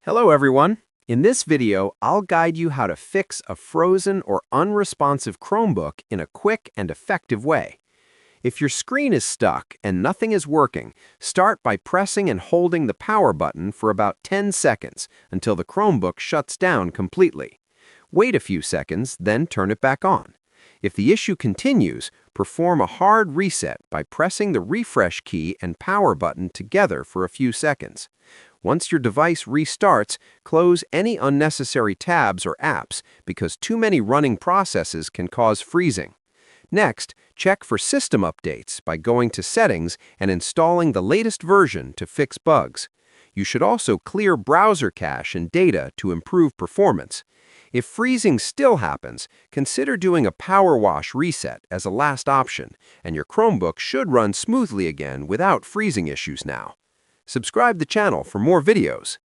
Hello everyone. In this video, I'll guide you how to fix a frozen or unresponsive Chromebook in a quick and effective way. If your screen is stuck and nothing is working, start by pressing and holding the power button for about 10 seconds until the Chromebook shuts down completely. Wait a few seconds, then turn it back on. If the issue continues, perform a hard reset by pressing the refresh key and power button together for a few seconds. Once your device restarts, close any unnecessary tabs or apps because too many running processes can cause freezing. Next, check for system updates by going to Settings and installing the latest version to fix bugs. You should also clear browser cache and data to improve performance. If freezing still happens, consider doing a power wash reset as a last option, and your Chromebook should run smoothly again without freezing issues now. Subscribe the channel for more videos.